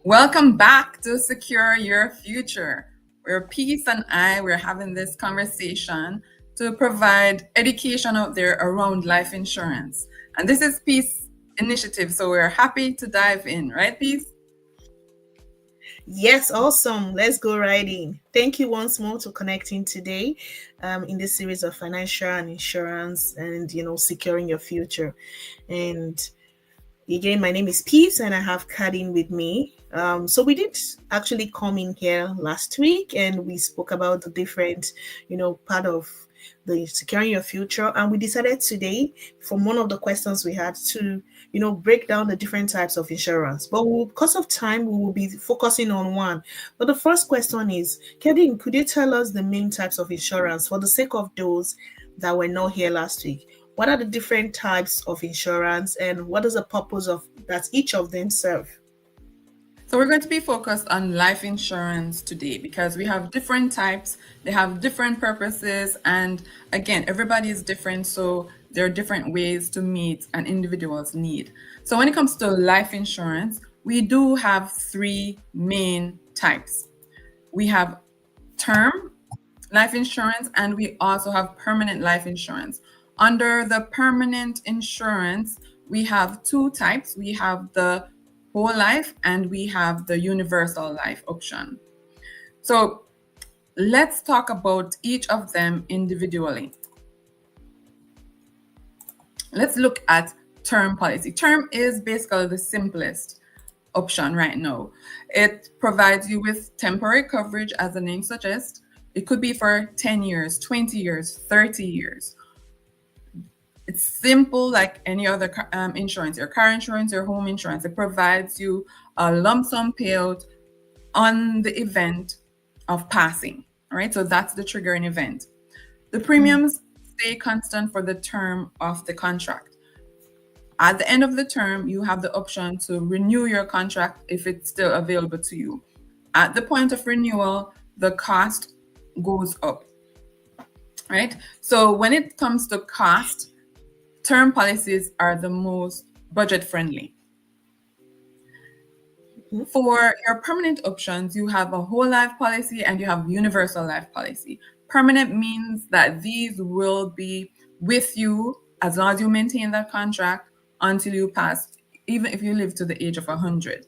Welcome back to Secure Your Future, where Peace and we're having this conversation to provide education out there around life insurance. And this is Peace Initiative, so we're happy to dive in, right, Peace? Yes, awesome. Let's go right in. Thank you once more to connecting today in this series of financial and insurance and, securing your future. And again, my name is Peace and I have Kadin with me. So we did actually come in here last week and we spoke about the different, part of the securing your future. And we decided today, from one of the questions we had, to break down the different types of insurance. But because of time, we will be focusing on one. But the first question is, Kadin, could you tell us the main types of insurance for the sake of those that were not here last week? What are the different types of insurance and what is the purpose of that each of them serve? So we're going to be focused on life insurance today because we have different types, they have different purposes, and again, everybody is different, so there are different ways to meet an individual's need. So when it comes to life insurance, we do have three main types. We have term life insurance and we also have permanent life insurance. Under the permanent insurance, we have two types. We have the whole life and we have the universal life option. So let's talk about each of them individually. Let's look at term policy. Term is basically the simplest option right now. It provides you with temporary coverage, as the name suggests. It could be for 10 years, 20 years, 30 years. It's simple like any other insurance, your car insurance, your home insurance. It provides you a lump sum payout on the event of passing. All right, so that's the triggering event. The premiums stay constant for the term of the contract. At the end of the term, you have the option to renew your contract if it's still available to you. At the point of renewal, the cost goes up. Right? So when it comes to cost, term policies are the most budget friendly. For your permanent options, you have a whole life policy and you have universal life policy. Permanent means that these will be with you as long as you maintain that contract until you pass, even if you live to the age of 100.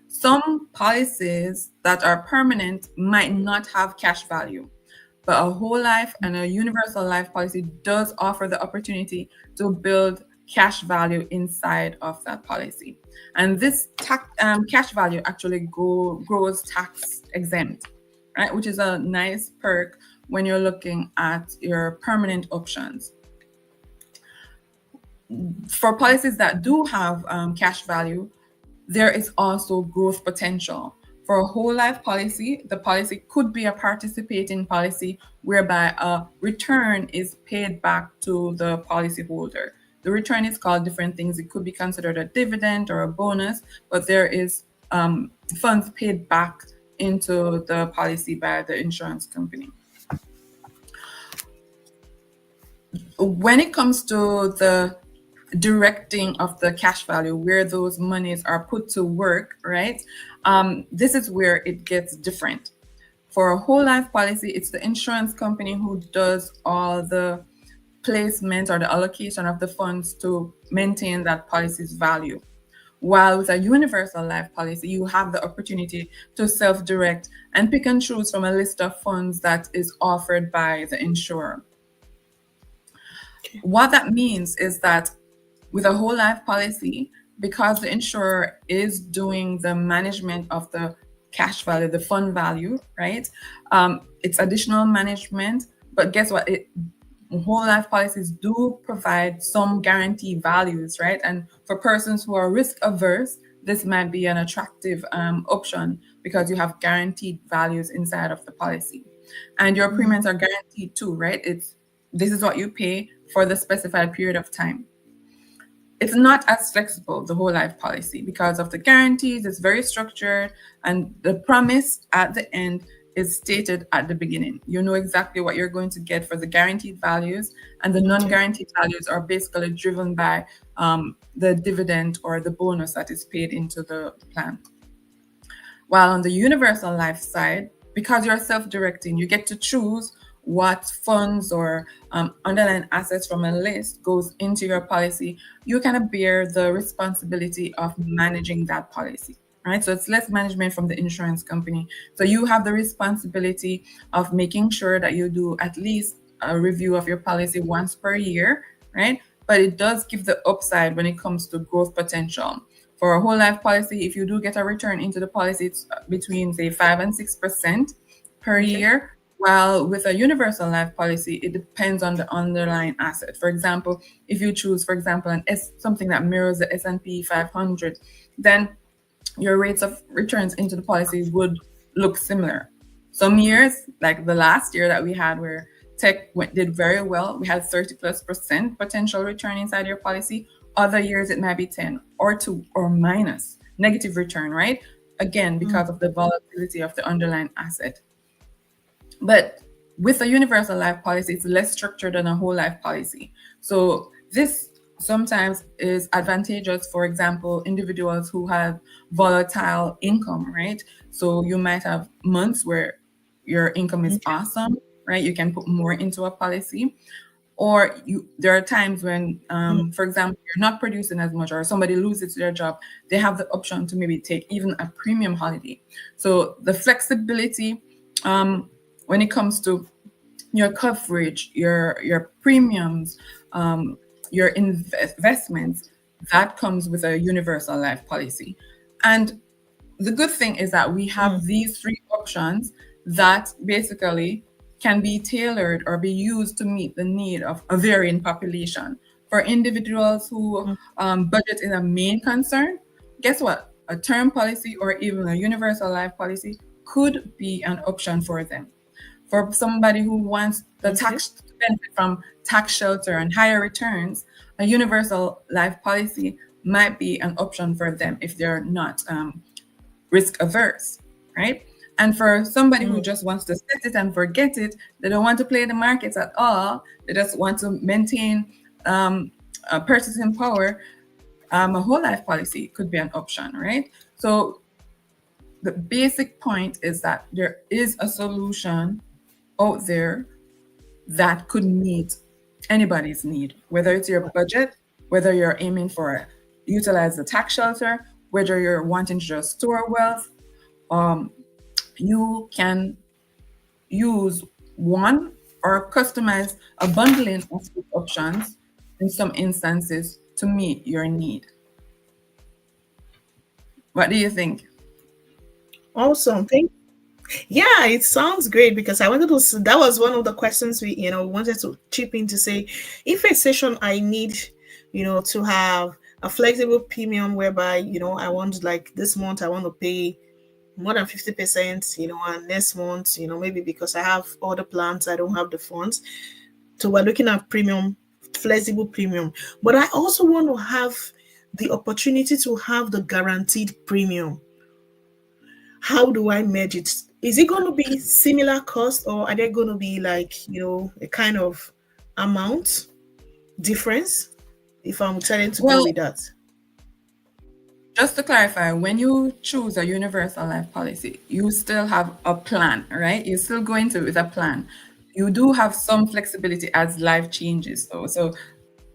Some policies that are permanent might not have cash value, but a whole life and a universal life policy does offer the opportunity to build cash value inside of that policy. And this cash value actually grows tax exempt, right? Which is a nice perk when you're looking at your permanent options. For policies that do have cash value, there is also growth potential. For a whole life policy, the policy could be a participating policy whereby a return is paid back to the policyholder. The return is called different things. It could be considered a dividend or a bonus, but there is funds paid back into the policy by the insurance company. When it comes to the directing of the cash value, where those monies are put to work, right? This is where it gets different. For a whole life policy, it's the insurance company who does all the placement or the allocation of the funds to maintain that policy's value. While with a universal life policy, you have the opportunity to self-direct and pick and choose from a list of funds that is offered by the insurer. What that means is that with a whole life policy, because the insurer is doing the management of the cash value, the fund value, right? It's additional management, but guess what? Whole life policies do provide some guarantee values, right? And for persons who are risk averse, this might be an attractive option because you have guaranteed values inside of the policy. And your premiums are guaranteed too, right? This is what you pay for the specified period of time. It's not as flexible, the whole life policy, because of the guarantees. It's very structured, and the promise at the end is stated at the beginning. You know exactly what you're going to get for the guaranteed values, and the non-guaranteed values are basically driven by the dividend or the bonus that is paid into the plan. While on the universal life side, because you're self-directing, you get to choose what funds or underlying assets from a list goes into your policy. You kind of bear the responsibility of managing that policy, right? So it's less management from the insurance company. So you have the responsibility of making sure that you do at least a review of your policy once per year, right? But it does give the upside when it comes to growth potential. For a whole life policy, if you do get a return into the policy, it's between say 5 and 6% per year. While with a universal life policy, it depends on the underlying asset. For example, if you choose, for example, something that mirrors the S&P 500, then your rates of returns into the policy would look similar. Some years, like the last year that we had where tech did very well, we had 30+% potential return inside your policy. Other years, it might be 10 or 2 or minus negative return, right? Again, because of the volatility of the underlying asset. But with a universal life policy, it's less structured than a whole life policy. So this sometimes is advantageous, for example, individuals who have volatile income, right? So you might have months where your income is awesome, right? You can put more into a policy. Or there are times when, for example, you're not producing as much or somebody loses their job, they have the option to maybe take even a premium holiday. So the flexibility when it comes to your coverage, your premiums, your investments, that comes with a universal life policy. And the good thing is that we have these three options that basically can be tailored or be used to meet the need of a varying population. For individuals who budget is a main concern, guess what? A term policy or even a universal life policy could be an option for them. For somebody who wants the tax benefit from tax shelter and higher returns, a universal life policy might be an option for them if they're not risk averse, right? And for somebody who just wants to set it and forget it, they don't want to play the markets at all, they just want to maintain purchasing power, a whole life policy could be an option, right? So the basic point is that there is a solution out there that could meet anybody's need, whether it's your budget, whether you're aiming for utilize the tax shelter, whether you're wanting to just store wealth. You can use one or customize a bundling of options in some instances to meet your need. What do you think? Awesome. Yeah, it sounds great because I wanted to. That was one of the questions we, wanted to chip in to say, if a session I need, to have a flexible premium whereby, I want like this month I want to pay more than 50%, and next month, maybe because I have other plans, I don't have the funds. So we're looking at flexible premium. But I also want to have the opportunity to have the guaranteed premium. How do I merge it? Is it going to be similar cost, or are there going to be like, a kind of amount difference if I'm trying to go with that? Just to clarify, when you choose a universal life policy, you still have a plan, right? You're still going to with a plan. You do have some flexibility as life changes, though. So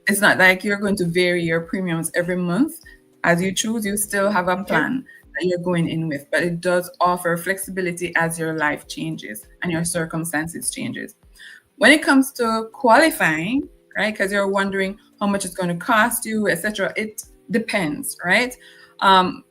it's not like you're going to vary your premiums every month. As you choose, you still have a plan that you're going in with, but it does offer flexibility as your life changes and your circumstances changes. When it comes to qualifying, right, because you're wondering how much it's going to cost you, etc., it depends, right?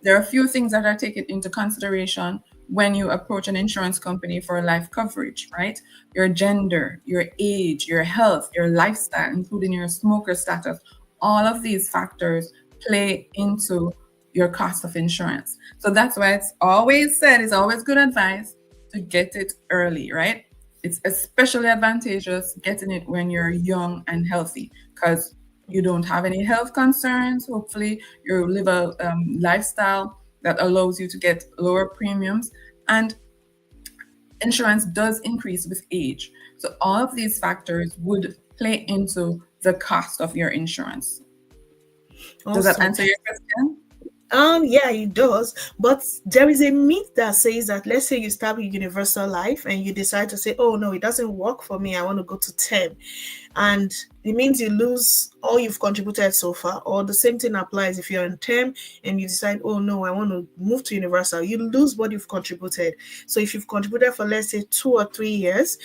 There are a few things that are taken into consideration when you approach an insurance company for life coverage, right? Your gender, your age, your health, your lifestyle, including your smoker status, all of these factors play into your cost of insurance. So that's why it's always said, it's always good advice to get it early, right? It's especially advantageous getting it when you're young and healthy because you don't have any health concerns. Hopefully you live a lifestyle that allows you to get lower premiums, and insurance does increase with age. So all of these factors would play into the cost of your insurance. Awesome. Does that answer your question? Yeah, it does. But there is a myth that says that, let's say you start with Universal Life and you decide to say, oh no, it doesn't work for me. I want to go to term. And it means you lose all you've contributed so far. Or the same thing applies if you're in term and you decide, oh no, I want to move to Universal. You lose what you've contributed. So if you've contributed for, let's say, 2 or 3 years,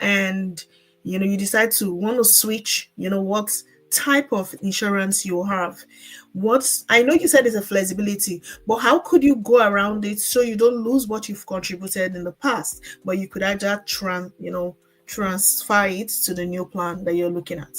and you decide to want to switch, what type of insurance you have. What I know you said is a flexibility, but how could you go around it so you don't lose what you've contributed in the past, but you could actually transfer it to the new plan that you're looking at?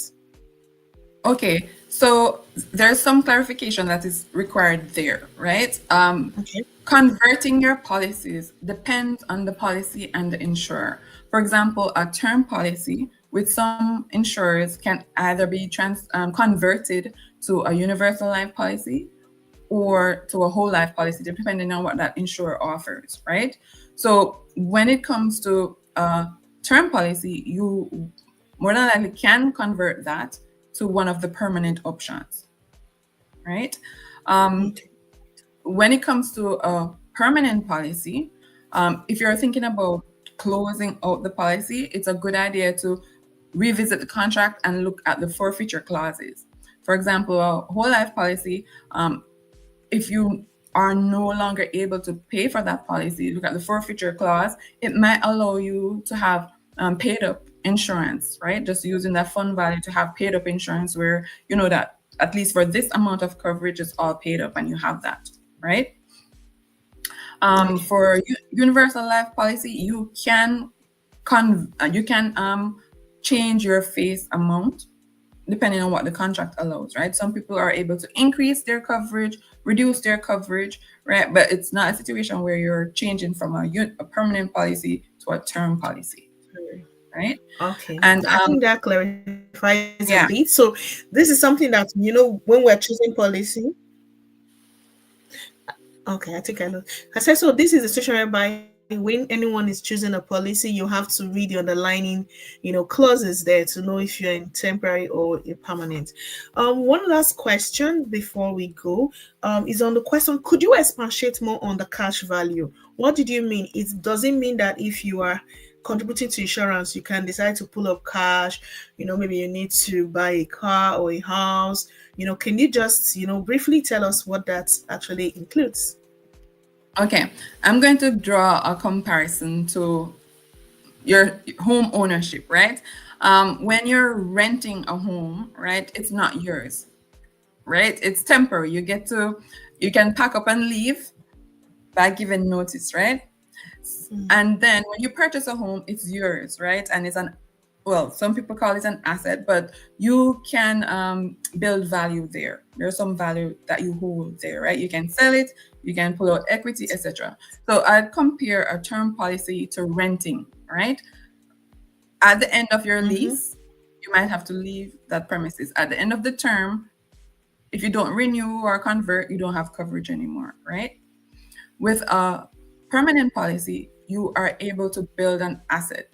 Okay, so there's some clarification that is required there, right? Okay. Converting your policies depends on the policy and the insurer. For example, a term policy with some insurers can either be converted to a universal life policy or to a whole life policy, depending on what that insurer offers, right? So when it comes to a term policy, you more than likely can convert that to one of the permanent options, right? When it comes to a permanent policy, if you're thinking about closing out the policy, it's a good idea to revisit the contract and look at the forfeiture clauses. For example, a whole life policy, if you are no longer able to pay for that policy, look at the forfeiture clause. It might allow you to have paid up insurance, right? Just using that fund value to have paid up insurance where you know that at least for this amount of coverage is all paid up and you have that, right? For universal life policy, you can change your face amount depending on what the contract allows, right? Some people are able to increase their coverage, reduce their coverage, right? But it's not a situation where you're changing from a permanent policy to a term policy, right? Okay. And I think that clarifies yeah. a bit. So this is something that, when we're choosing policy. Okay, I think I know. I said, so this is a situation whereby when anyone is choosing a policy, you have to read the underlining, clauses there to know if you're in temporary or a permanent. One last question before we go is on the question, could you expatiate more on the cash value? What did you mean? Does it mean that if you are contributing to insurance, you can decide to pull up cash, maybe you need to buy a car or a house, can you just, briefly tell us what that actually includes? Okay, I'm going to draw a comparison to your home ownership, right? When you're renting a home, right, it's not yours, right? It's temporary. You can pack up and leave by giving notice, right? And then when you purchase a home, it's yours, right? And it's some people call it an asset, but you can build value there. There's some value that you hold there, right? You can sell it, you can pull out equity, etc. So I'd compare a term policy to renting, right? At the end of your lease, you might have to leave that premises. At the end of the term, if you don't renew or convert, you don't have coverage anymore, right? With a permanent policy, you are able to build an asset.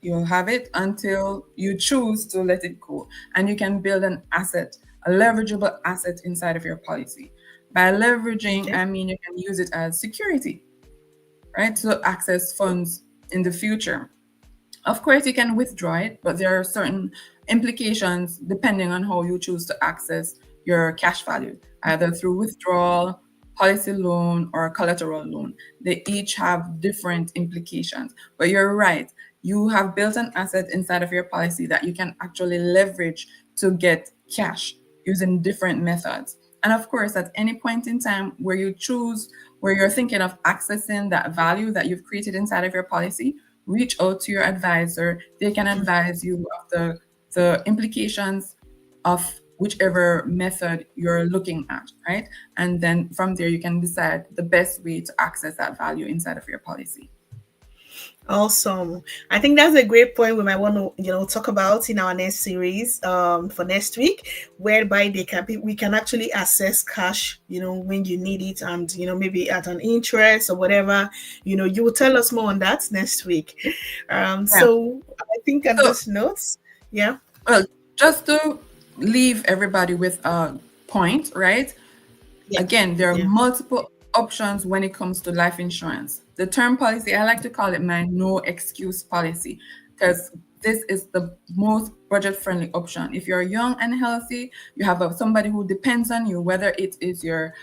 You'll have it until you choose to let it go. And you can build an asset, a leverageable asset inside of your policy. By leveraging, I mean you can use it as security, right? To access funds in the future. Of course, you can withdraw it, but there are certain implications depending on how you choose to access your cash value, either through withdrawal, policy loan, or collateral loan. They each have different implications. But you're right. You have built an asset inside of your policy that you can actually leverage to get cash using different methods. And of course, at any point in time where you're thinking of accessing that value that you've created inside of your policy, reach out to your advisor. They can advise you of the implications of whichever method you're looking at, right? And then from there, you can decide the best way to access that value inside of your policy. Awesome. I think that's a great point we might want to, talk about in our next series for next week, whereby we can actually access cash, when you need it and, maybe at an interest or whatever, you will tell us more on that next week. So I think at this note, yeah. Well, just to leave everybody with a point, right? Yeah. Again, there are Yeah. multiple options when it comes to life insurance. The term policy, I like to call it my no excuse policy, because this is the most budget friendly option. If you're young and healthy, you have somebody who depends on you, whether it is your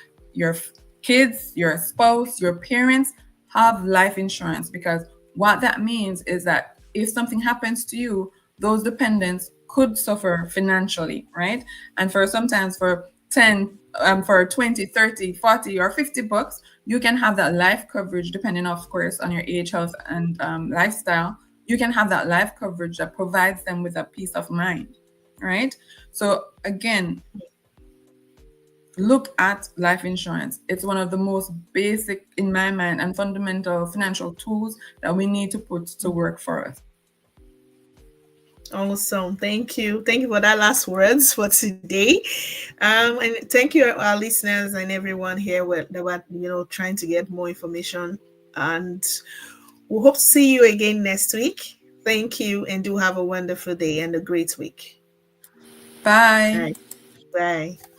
kids, your spouse, your parents, have life insurance, because what that means is that if something happens to you, those dependents could suffer financially, right? And for sometimes for 10 for 20, 30, 40, or 50 bucks, you can have that life coverage, depending of course on your age, health, and lifestyle. You can have that life coverage that provides them with a peace of mind, right? So again, look at life insurance. It's one of the most basic, in my mind, and fundamental financial tools that we need to put to work for us. Awesome. Thank you. Thank you for that last words for today. And thank you, our listeners and everyone here that were trying to get more information. And we hope to see you again next week. Thank you, and do have a wonderful day and a great week. Bye. All right. Bye.